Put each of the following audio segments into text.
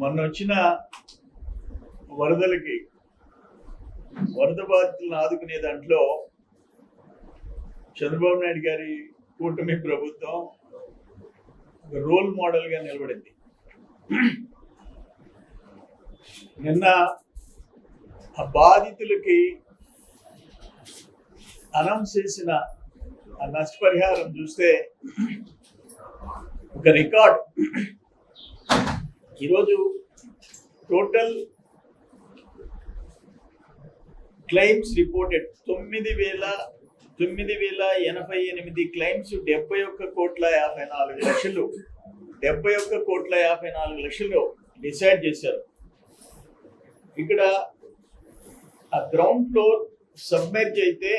మొన్న వచ్చిన వరదలకి వరద బాధితులను ఆదుకునే దాంట్లో చంద్రబాబు నాయుడు గారి కూటమి ప్రభుత్వం ఒక రోల్ మోడల్ గా నిలబడింది. నిన్న ఆ బాధితులకి అనౌన్స్ చేసిన ఆ నష్టపరిహారం చూస్తే ఒక రికార్డ్. ఈరోజు total claims reported 9,088 claims, 71,54,00,000 71,54,00,000 decide చేశారు. ఇక్కడ ఆ గ్రౌండ్ ఫ్లోర్ సబ్మెర్జ్ అయితే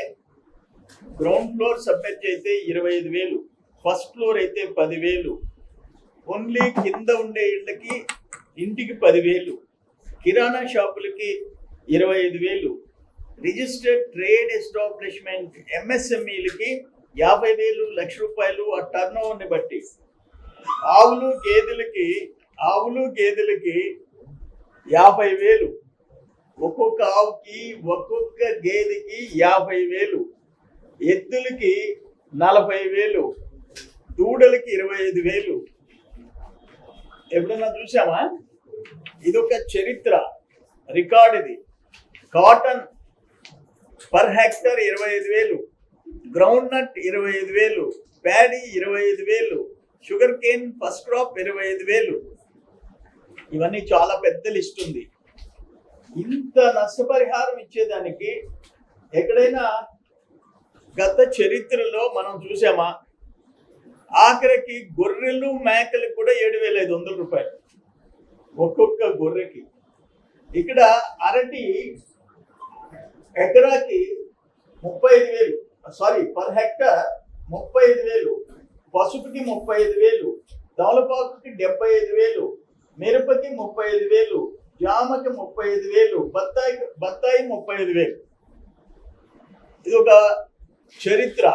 25,000, ఫస్ట్ ఫ్లోర్ అయితే 10,000, ఓన్లీ కింద ఉండే ఇళ్ళకి ఇంటికి 10,000, కిరాణా షాపులకి 25,000, రిజిస్టర్డ్ ట్రేడ్ ఎస్టాబ్లిష్మెంట్ MSMEలకి 50,000, ₹1,00,000 ఆ టర్న్ ఓవర్ని బట్టి, ఆవులు గేదెలకి 50,000, ఒక్కొక్క ఆవుకి ఒక్కొక్క గేదెకి 50,000, ఎద్దులకి 40,000, దూడలకి 25,000. ఎప్పుడన్నా చూసామా? ఇదొక చరిత్ర, రికార్డ్ ఇది. Cotton per hectare 25,000, groundnut 25,000, paddy 25,000, sugarcane first crop 25,000. ఇవన్నీ చాలా పెద్ద లిస్ట్ ఉంది. ఇంత నష్టపరిహారం ఇచ్చేదానికి ఎక్కడైనా గత చరిత్రలో మనం చూసామా? ఆఖరికి గొర్రెలు మేకలకు కూడా 7,500 ఒక్కొక్క గొర్రెకి. ఇక్కడ అరటి ఎకరాకి 35,000, పర్ హెక్టర్ 35,000, పసుపుకి 35,000, తమలపాకుకి 75,000, మిరపకి 35,000, జామకి 35,000, బత్తాయి 35,000. ఇది ఒక చరిత్ర.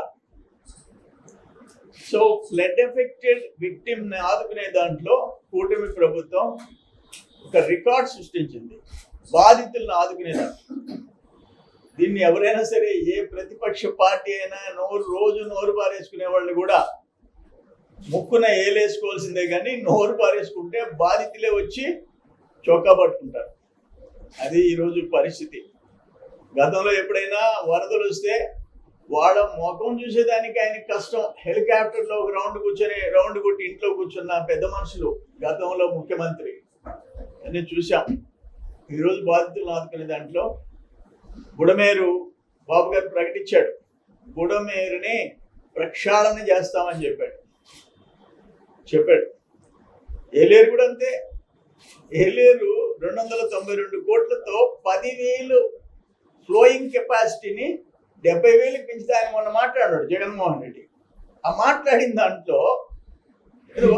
సో ఫ్లడ్ ఎఫెక్టెడ్ విక్టిమ్ ని ఆదుకునే దాంట్లో కూటమి ప్రభుత్వం ఒక రికార్డ్ సృష్టించింది. బాధితులను ఆదుకునే దాంట్లో దీన్ని ఎవరైనా సరే, ఏ ప్రతిపక్ష పార్టీ అయినా రోజు నోరు పారేసుకునే వాళ్ళు కూడా ముక్కున ఏలేసుకోవాల్సిందే, కానీ నోరు పారేసుకుంటే బాధితులే వచ్చి చొక్కా పట్టుకుంటారు. అది ఈరోజు పరిస్థితి. గతంలో ఎప్పుడైనా వరదలు వస్తే వాళ్ళ ముఖం చూసేదానికి ఆయనకి కష్టం. హెలికాప్టర్లో ఒక రౌండ్ కొట్టి ఇంట్లో కూర్చున్న పెద్ద మనుషులు గతంలో ముఖ్యమంత్రి అని చూసాం. ఈరోజు బాధితులను ఆదుకునే దాంట్లో బుడమేరు బాబు గారు ప్రకటించాడు. బుడమేరుని ప్రక్షాళన చేస్తామని చెప్పాడు. ఏలేరు కూడా అంతే. ఏలేరు 292 కోట్లతో 10,000 ఫ్లోయింగ్ కెపాసిటీని 70,000 పెంచుతా అని మొన్న మాట్లాడాడు జగన్మోహన్ రెడ్డి. ఆ మాట్లాడిన దాంట్లో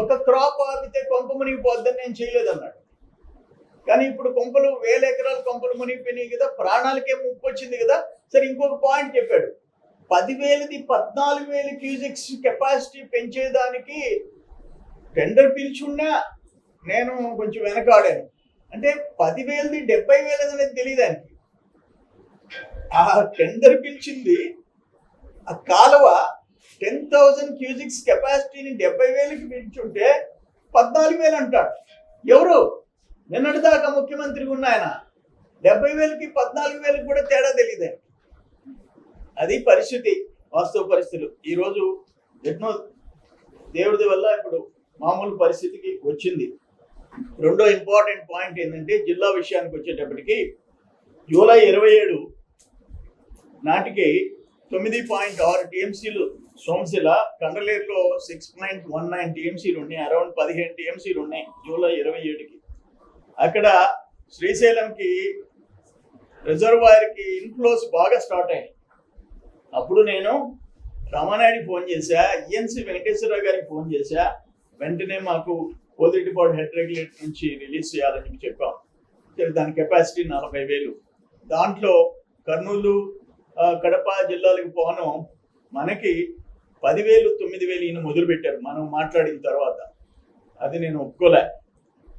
ఒక్క క్రాప్ ఆపితే కొంప మునిగిపోద్దని నేను చేయలేదన్నాడు. కానీ ఇప్పుడు 1,000 ఎకరాల కొంపలు మునిగిపోయినాయి కదా, ప్రాణాలకే ముప్పు వచ్చింది కదా. సరే, ఇంకొక పాయింట్ చెప్పాడు. 10,000ది 14,000 క్యూసెక్స్ కెపాసిటీ పెంచేదానికి టెండర్ పిలిచున్నా నేను కొంచెం వెనకాడాను. అంటే 10,000ది 70,000 అనేది తెలియదానికి. ఆ టెండర్ పిలిచింది, ఆ కాలువ 10,000 క్యూసెక్స్ కెపాసిటీని 70,000కి పెంచుంటే 14,000 అంటాడు. ఎవరు? నిన్నటిదాకా ముఖ్యమంత్రి ఉన్న ఆయన 70,000కి 14,000కి కూడా తేడా తెలియదు. అది పరిస్థితి, వాస్తవ పరిస్థితులు. ఈరోజు ఎన్నో దేవుడి వల్ల ఇప్పుడు మామూలు పరిస్థితికి వచ్చింది. రెండో ఇంపార్టెంట్ పాయింట్ ఏంటంటే, జిల్లా విషయానికి వచ్చేటప్పటికి జూలై 27 నాటికి 9.6 టీఎంసీలు సోమశిల, కండలేరులో 6.19 టీఎంసీలు ఉన్నాయి. అరౌండ్ 15 టీఎంసీలు ఉన్నాయి జూలై 27కి. అక్కడ శ్రీశైలంకి రిజర్వాయర్కి ఇన్ఫ్లోస్ బాగా స్టార్ట్ అయ్యాయి. అప్పుడు నేను రామానాయుడికి ఫోన్ చేశా, ఈఎన్సీ వెంకటేశ్వరరావు గారికి ఫోన్ చేశా. వెంటనే మాకు పోతిరెడ్డిపాడు హెడ్ రెగ్యులేటర్ నుంచి రిలీజ్ చేయాలని చెప్పాం. దాని కెపాసిటీ 40,000. దాంట్లో కర్నూలు, కడప జిల్లాలకు పోను మనకి 10,000, 9,000 ఈయన మొదలుపెట్టారు మనం మాట్లాడిన తర్వాత. అది నేను ఒప్పుకోలే.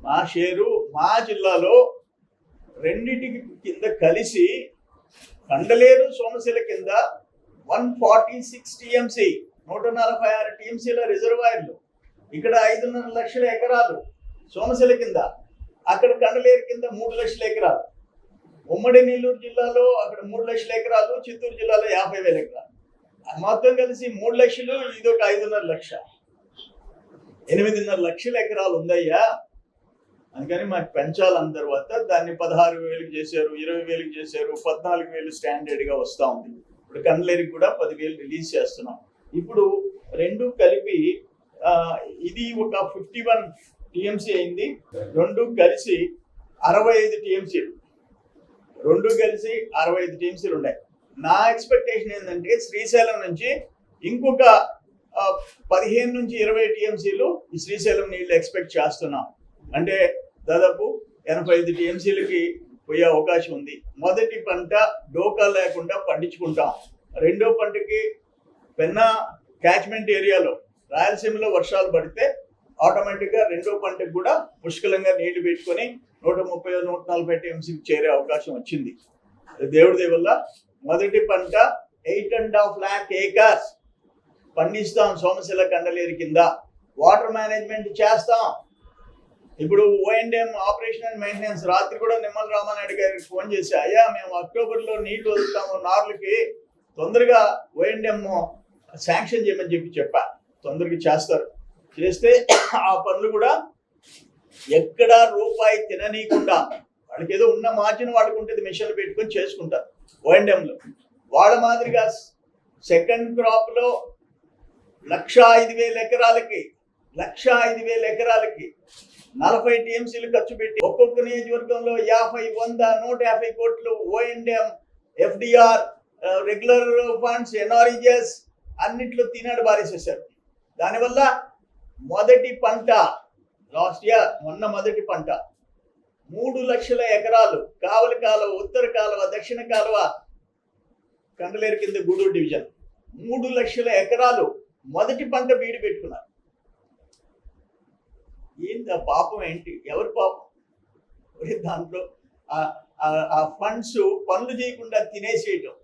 మా షేరు మా జిల్లాలో రెండింటికి కింద కలిసి కండలేరు సోమశిల కింద 146 టీఎంసీ 146 టీఎంసీల రిజర్వాయర్లు. ఇక్కడ 5.5 లక్షల ఎకరాలు సోమశిల కింద, అక్కడ కండలేరు కింద 3 లక్షల ఎకరాలు. ఉమ్మడి నెల్లూరు జిల్లాలో అక్కడ 3 లక్షల ఎకరాలు, చిత్తూరు జిల్లాలో 50,000 ఎకరాలు. మొత్తం కలిసి 3 లక్షలు, ఇది ఒక 5.5 లక్ష, 8.5 లక్షల ఎకరాలు ఉందయ్యా. అందుకని మాకు పెంచాలన్న తర్వాత దాన్ని 16,000 చేశారు, 20,000 చేశారు, 14,000 స్టాండర్డ్గా వస్తూ ఉంది. ఇప్పుడు కండ్లేరికి కూడా 10,000 రిలీజ్ చేస్తున్నాం. ఇప్పుడు రెండు కలిపి ఇది ఒక 51 టీఎంసీ అయింది. రెండు కలిసి 65 టీఎంసీలు, రెండు కలిసి 65 టీఎంసీలు ఉన్నాయి. నా ఎక్స్పెక్టేషన్ ఏంటంటే శ్రీశైలం నుంచి ఇంకొక 15 నుంచి 20 టీఎంసీలు ఈ శ్రీశైలం నీళ్ళు ఎక్స్పెక్ట్ చేస్తున్నాం. అంటే దాదాపు 85 టీఎంసీలకి పోయే అవకాశం ఉంది. మొదటి పంట డోకా లేకుండా పండించుకుంటాం. రెండో పంటకి పెన్నా క్యాచ్మెంట్ ఏరియాలో రాయలసీమలో వర్షాలు పడితే ఆటోమేటిక్గా రెండో పంటకు కూడా పుష్కలంగా నీళ్లు పెట్టుకొని 130-140 టీఎంసీకి చేరే అవకాశం వచ్చింది. దేవుడి దయ వల్ల మొదటి పంట 8.5 lakh acres పండిస్తాం సోమశిల కండలేరు కింద. వాటర్ మేనేజ్మెంట్ చేస్తాం. ఇప్పుడు O&M ఆపరేషన్ అండ్ మెయింటెనెన్స్ రాత్రి కూడా నిమ్మల రామానాయుడు గారికి ఫోన్ చేసి, అయ్యా మేము అక్టోబర్లో నీళ్లు వదులుతాము నార్లకి, తొందరగా O&M శాంక్షన్ చేయమని చెప్పా. తొందరగా చేస్తారు. చేస్తే ఆ పనులు కూడా ఎక్కడా రూపాయి తిననీయకుండా వాళ్ళకి ఏదో ఉన్న మార్జిన్ వాడుకుంటే మిషన్లు పెట్టుకొని చేసుకుంటారు O&Mలో. వాళ్ళ మాదిరిగా సెకండ్ క్రాప్లో 105,000 ఎకరాలకి 40 టీఎంసీలు ఖర్చు పెట్టి ఒక్కొక్క నియోజకవర్గంలో 50, 100, 150 కోట్లు O&M, FDR, regular funds, NREGS అన్నిట్లో తినాడు బారేసేసారు. దానివల్ల మొదటి పంట లాస్ట్ ఇయర్ మొదటి పంట 3 లక్షల ఎకరాలు కావలి కాలువ, ఉత్తర కాలువ, దక్షిణ కాలువ, కండలేరు కింద గూడూరు డివిజన్ 3 లక్షల ఎకరాలు మొదటి పంట బీడు పెట్టుకున్నారు. ఏంటి ఆ పాపం? ఏంటి ఎవరి పాపం? దాంట్లో ఆ ఫండ్స్ పనులు చేయకుండా తినేసేయటం,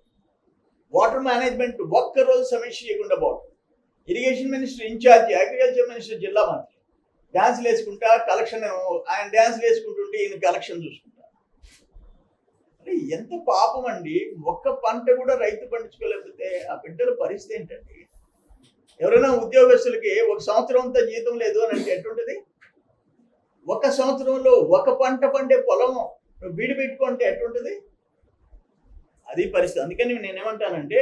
వాటర్ మేనేజ్మెంట్ ఒక్కరోజు సమీక్ష చేయకుండా పోవడం. Irrigation minister incharge, agriculture minister జిల్లా మంత్రి డ్యాన్స్లు వేసుకుంటా కలెక్షన్, ఆయన డ్యాన్స్లు వేసుకుంటుంటే ఈయన కలెక్షన్ చూసుకుంటా. అంటే ఎంత పాపం అండి! ఒక్క పంట కూడా రైతు పండించుకోలేకపోతే ఆ బిడ్డల పరిస్థితి ఏంటండి? ఎవరైనా ఉద్యోగస్తులకి ఒక సంవత్సరం అంతా జీతం లేదు అని అంటే ఎట్టుంటది? ఒక సంవత్సరంలో ఒక పంట పండే పొలం బీడు పెట్టుకుంటే ఎట్టుంటది? అది పరిస్థితి. అందుకని నేనేమంటానంటే,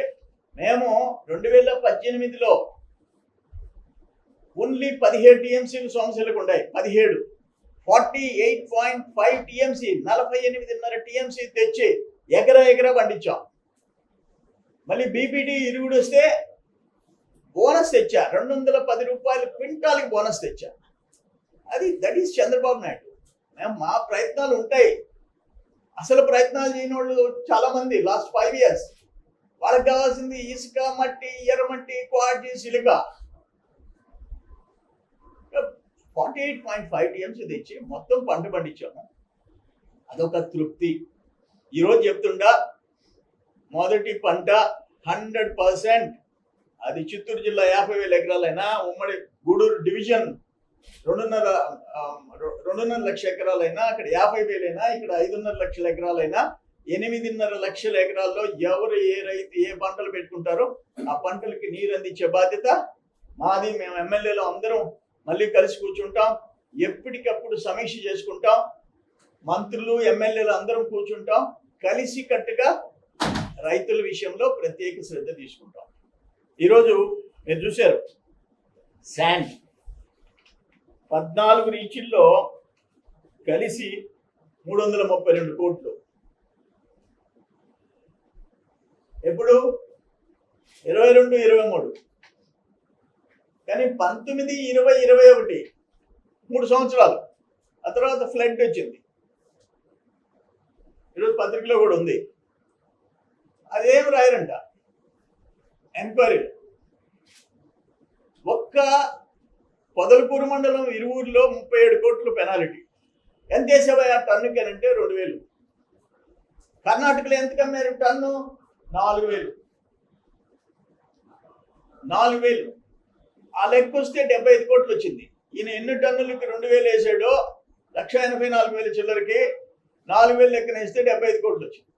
మేము 2018లో ఓన్లీ 17 టీఎంసీలు సోమశిలకు ఉన్నాయి. 17 48.5 టీఎంసీ 48.5 టీఎంసీ తెచ్చి ఎకరా పండించాం. మళ్ళీ బీపీటీ ఇరుగుడు వస్తే బోనస్ తెచ్చా, 210 రూపాయలు క్వింటాల్కి బోనస్ తెచ్చా. That is Chandrababu Naidu. మేము మా ప్రయత్నాలు ఉంటాయి. అసలు ప్రయత్నాలు చేయని వాళ్ళు చాలా మంది లాస్ట్ 5 years. వాళ్ళకి కావాల్సింది ఇసుక, మట్టి, ఎర్రమట్టి, క్వార్జీ, సిలికా. 48.5 టీఎంసీ తెచ్చి మొత్తం పంట పండించాము. అదొక తృప్తి. ఈరోజు చెప్తుండా మొదటి పంట 100%. అది చిత్తూరు జిల్లా 50,000 ఎకరాలైనా, ఉమ్మడి గూడూరు డివిజన్ 2.5 లక్ష ఎకరాలైనా, అక్కడ 50,000 అయినా, ఇక్కడ 5.5 లక్షల ఎకరాలైనా, 8.5 లక్షల ఎకరాల్లో ఎవరు ఏ రైతు ఏ పంటలు పెట్టుకుంటారో ఆ పంటలకి నీరు అందించే బాధ్యత మాది. మేము ఎమ్మెల్యేలు అందరం మళ్ళీ కలిసి కూర్చుంటాం, ఎప్పటికప్పుడు సమీక్ష చేసుకుంటాం. మంత్రులు, ఎమ్మెల్యేలు అందరం కూర్చుంటాం, కలిసి కట్టుగా రైతుల విషయంలో ప్రత్యేక శ్రద్ధ తీసుకుంటాం. ఈరోజు మీరు చూశారు, శాండ్ 14 రీచుల్లో కలిసి 332 కోట్లు. ఎప్పుడు? 22, 23. కానీ 19, 20, 21 3 సంవత్సరాలు. ఆ తర్వాత ఫ్లడ్ వచ్చింది. ఈరోజు పత్రికలో కూడా ఉంది. అదేం రాయరంట ఎంక్వైరీ. ఒక్క పొదలకూరు మండలం ఇరువురులో 37 కోట్లు పెనాల్టీ. ఎంత వేసేవా టన్నుకి అంటే 2000. కర్ణాటకలో ఎంతకు అమ్మారు టన్ను? 4000. ఆ లెక్క వస్తే 75 కోట్లు వచ్చింది. ఈయన ఎన్ని టన్నులకి 2000 వేసాడో 1,84,000 చిల్లరకి 4000 లెక్కన వేస్తే 75 కోట్లు వచ్చింది.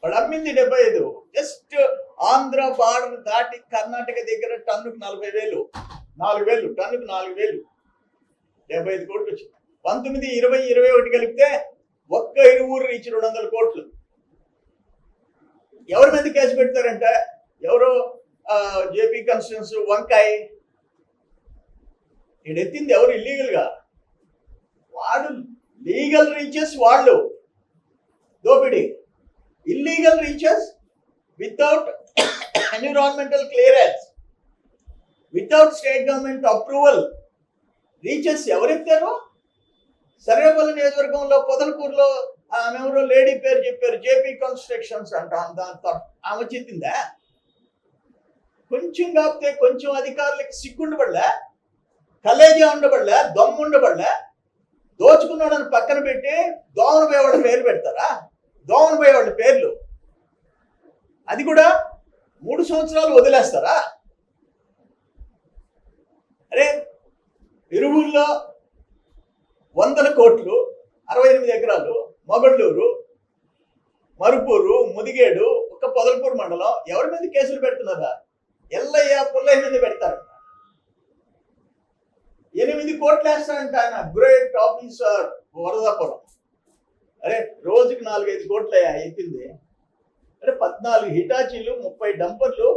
వాడు అమ్మింది 75. జస్ట్ ఆంధ్ర బార్డర్ దాటి కర్ణాటక దగ్గర టన్నుకు 40,000. 4,000 టన్నుకు 4,000, 75 కోట్లు వచ్చింది. 19, 20, 21 కలిపితే ఒక్క ఇరువురు రీచ్ 200 కోట్లు. ఎవరి మీద కేసు పెడతారంటే ఎవరు? జేపీ కన్స్టిట్యూన్స్ వంకాయ ఈడెత్తింది ఎవరు? ఇల్లీగల్గా. వాడు లీగల్ రీచెస్ వాళ్ళు దోపిడీ. Illegal reaches without environmental clearance, without state government approval reaches ఎవరెత్తారు? సర్వేపల్లి నియోజకవర్గంలో పొదలకూరులో ఆమెవరో లేడీ పేరు చెప్పారు, జేపీ కన్స్ట్రక్షన్స్ అంట. దాంతో ఆమె చెప్పిందా? కొంచెం కాకపోతే కొంచెం అధికారులకి సిగ్గుండబడలే, కలేజా ఉండబడలే, దమ్ము ఉండబడలే. దోచుకున్నాడని పక్కన పెట్టి దోమన పోయేవాళ్ళ పేరు పెడతారా? దోమన పోయేవాళ్ళ పేర్లు అది కూడా 3 సంవత్సరాలు వదిలేస్తారా? అరే ఇరువుల్లో 100 కోట్లు, 68 ఎకరాలు, మొగళ్ళూరు, మరుపూరు, ముదిగేడు, ఒక పొదలకూరు మండలం. ఎవరి మీద కేసులు పెడుతున్నారా? ఎల్లయ్య పుల్లయ్య మీద పెడతారు. 8 కోట్లు వేస్తారంట ఆయన, గ్రేట్ ఆఫీసర్ వరదాపురం. అరే రోజుకి 4-5 కోట్లు అయిపోయింది. అరే 14 హిటాచీలు, 30 డంపర్లు,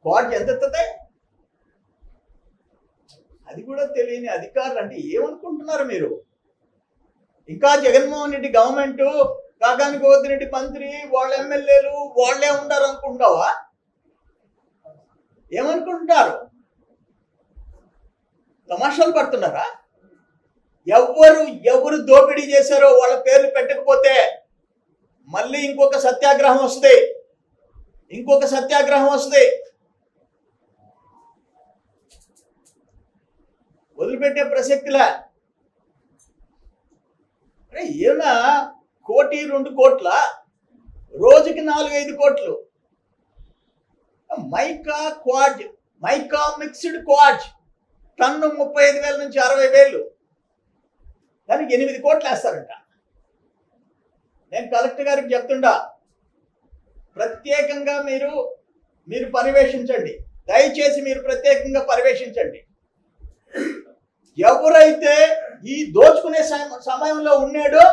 వాటికి ఎంత ఎత్తాయి? అది కూడా తెలియని అధికారులు అంటే ఏమనుకుంటున్నారు మీరు? ఇంకా జగన్మోహన్ రెడ్డి గవర్నమెంట్, కాకాని గోవర్ధన్ రెడ్డి మంత్రి, వాళ్ళ ఎమ్మెల్యేలు వాళ్ళే ఉంటారు అనుకుంటావా? ఏమనుకుంటున్నారు? తమాషాలు పడుతున్నారా? ఎవరు దోపిడీ చేశారో వాళ్ళ పేర్లు పెట్టకపోతే మళ్ళీ ఇంకొక సత్యాగ్రహం వస్తుంది. వదిలిపెట్టే ప్రసక్తిలా. అరే ఏమన్నా 1-2 కోట్ల, రోజుకి 4-5 కోట్లు. మైకా మిక్స్డ్ క్వాడ్జ్ టన్ను 35,000 నుంచి 60,000, దానికి 8 కోట్లు వేస్తారంట. నేను కలెక్టర్ గారికి చెప్తుండా, ప్రత్యేకంగా మీరు పర్యవేక్షించండి, దయచేసి మీరు ప్రత్యేకంగా పర్యవేక్షించండి. ఎవరైతే ఈ దోచుకునే సమయంలో ఉన్నాడో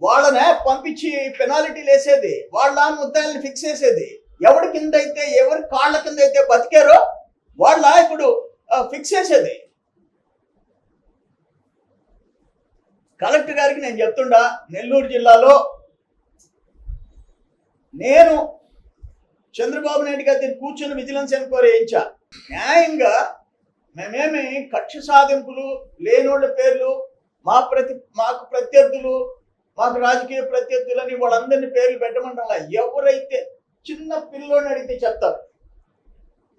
వాళ్ళనే పంపించి పెనాల్టీలు వేసేది, వాళ్ళ ముద్దాయిల్ని ఫిక్స్ చేసేది. ఎవరి కింద అయితే, ఎవరి కాళ్ళ కింద అయితే బతికారో వాళ్ళ ఇప్పుడు ఫిక్స్ చేసేది. కలెక్టర్ గారికి నేను చెప్తుండా, నెల్లూరు జిల్లాలో నేను చంద్రబాబు నాయుడు గారి కూర్చొని విజిలెన్స్ ఎంక్వైరీ చేయించా. న్యాయంగా మేమేమి కక్ష సాధింపులు లేనోళ్ళ పేర్లు, మాకు ప్రత్యర్థులు, మాకు రాజకీయ ప్రత్యర్థులని వాళ్ళందరినీ పేర్లు పెట్టమంటాం. ఎవరైతే చిన్న పిల్లోని అడిగితే చెప్తారు.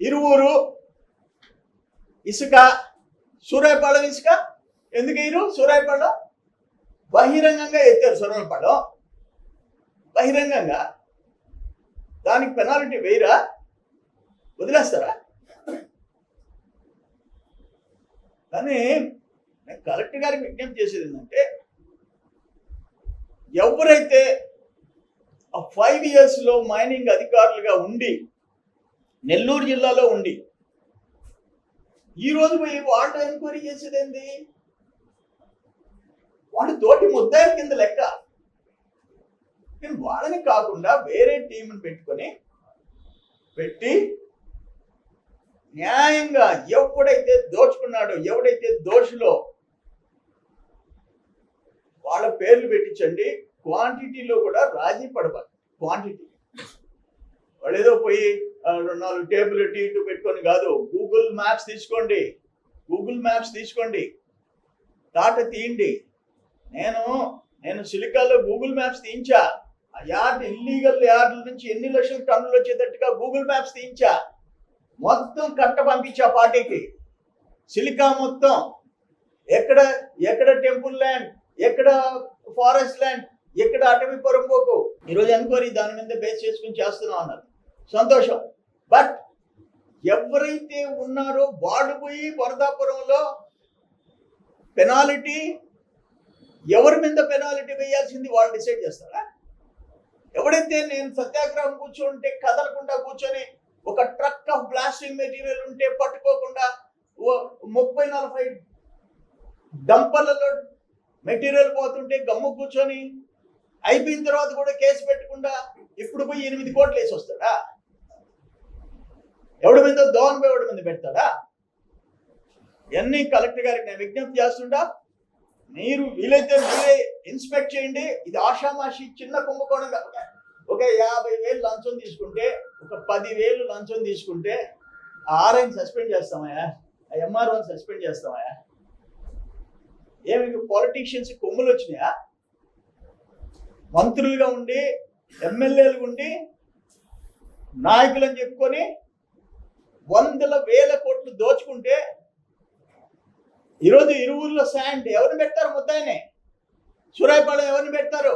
ఇరువురు ఇసుక, సూరాయపాళెం ఇసుక ఎందుకు సూరాయపాళెం బహిరంగంగా ఎత్తారు. సూరాయపాళెం బహిరంగంగా, దానికి పెనాల్టీ వేయరా? వదిలేస్తారా? కానీ నేను కలెక్టర్ గారికి విజ్ఞప్తి చేసేది ఏంటంటే, ఎవరైతే 5 yearsలో మైనింగ్ అధికారులుగా ఉండి నెల్లూరు జిల్లాలో ఉండి ఈరోజు పోయి వాళ్ళు ఎంక్వైరీ చేసేది ఏంది? వాళ్ళు తోటి ముద్దాయిల కింద లెక్క. నేను వాళ్ళని కాకుండా వేరే టీంని పెట్టి న్యాయంగా ఎవడైతే దోచుకున్నాడో, ఎవడైతే దోషులో వాళ్ళ పేర్లు పెట్టించండి. క్వాంటిటీలో కూడా రాజీ పడవాలి. క్వాంటిటీ వాళ్ళు ఏదో పోయి 4 టేబుల్ ఇటు పెట్టుకొని కాదు. గూగుల్ మ్యాప్స్ తీసుకోండి, టాటా తీయండి. నేను సిలికాలో గూగుల్ మ్యాప్స్ తీయించా. ఆ ఇల్లీగల్ యార్డుల నుంచి ఎన్ని లక్షల టన్నులు వచ్చేటట్టుగా గూగుల్ మ్యాప్స్ తీయించా. మొత్తం కట్ట పంపించా పార్టీకి. సిలికా మొత్తం ఎక్కడ టెంపుల్ ల్యాండ్, ఎక్కడ ఫారెస్ట్ ల్యాండ్, ఎక్కడ అటవీ పొరంపోకు. ఈరోజు ఎంక్వైరీ దాని మీద బేస్ చేసుకుని చేస్తున్నాం అన్నారు, సంతోషం. బట్ ఎవరైతే ఉన్నారో వాళ్ళు పోయి వరదాపురంలో పెనాల్టీ, ఎవరి మీద పెనాల్టీ వేయాల్సింది వాళ్ళు డిసైడ్ చేస్తారా? ఎవడైతే నేను సత్యాగ్రహం కూర్చుంటే కదలకుండా కూర్చొని ఒక ట్రక్ ఆఫ్ బ్లాస్టింగ్ మెటీరియల్ ఉంటే పట్టుకోకుండా 30-40 డంపర్లలో మెటీరియల్ పోతుంటే గమ్ము కూర్చొని అయిపోయిన తర్వాత కూడా కేసు పెట్టకుండా ఇప్పుడు పోయి 8 కోట్లు వేసి వస్తాడా? ఎవడి మీద దోన్ ఎవడి మీద పెడతాడా? ఇవన్నీ కలెక్టర్ గారికి నేను విజ్ఞప్తి చేస్తుంటా. మీరు వీలైతే మీరే ఇన్స్పెక్ట్ చేయండి. ఇది ఆషామాషి చిన్న కుంభకోణం కాదు. ఒక 50,000 లంచం తీసుకుంటే, ఒక 10,000 లంచం తీసుకుంటే ఆర్ఐని సస్పెండ్ చేస్తామయ్యా, ఎంఆర్ఓని సస్పెండ్ చేస్తామయ్యా. ఏమి పాలిటీషియన్స్ కొమ్ములు వచ్చినాయా? మంత్రులుగా ఉండి, ఎమ్మెల్యేలు ఉండి, నాయకులని చెప్పుకొని 100,000 కోట్లు దోచుకుంటే ఈరోజు ఇరువురులో శాండ్ ఎవరిని పెడతారు? ముద్దాయినే. సూరాయిపాళెం ఎవరిని పెడతారు?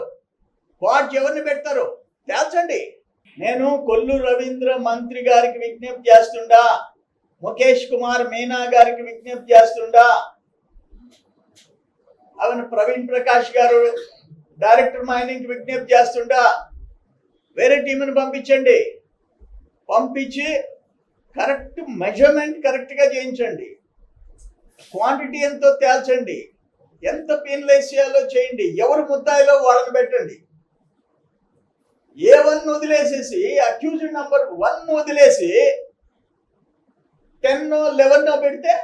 క్వాడ్జ్ ఎవరిని పెడతారు? తేల్చండి. నేను కొల్లు రవీంద్ర మంత్రి గారికి విజ్ఞప్తి చేస్తుండా, ముఖేష్ కుమార్ మీనా గారికి విజ్ఞప్తి చేస్తుండా, అవన్న ప్రవీణ్ ప్రకాష్ గారు డైరెక్టర్ మైనింగ్ విజ్ఞప్తి చేస్తుండా, వేరే టీంని పంపించండి. పంపించి కరెక్ట్ మెజర్మెంట్ కరెక్ట్గా చేయించండి. క్వాంటిటీ ఎంతో తేల్చండి. ఎంత పెనలైజ్ చేయాలో చేయండి. ఎవరు ముద్దాయిలో వాళ్ళని పెట్టండి. A1 వదిలేసేసి, అక్యూజ్డ్ నంబర్ 1 వదిలేసి 10 11 పెడితే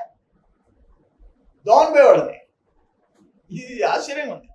దోన్ వాళ్ళని. ఇది ఆశ్చర్యంగా ఉంది.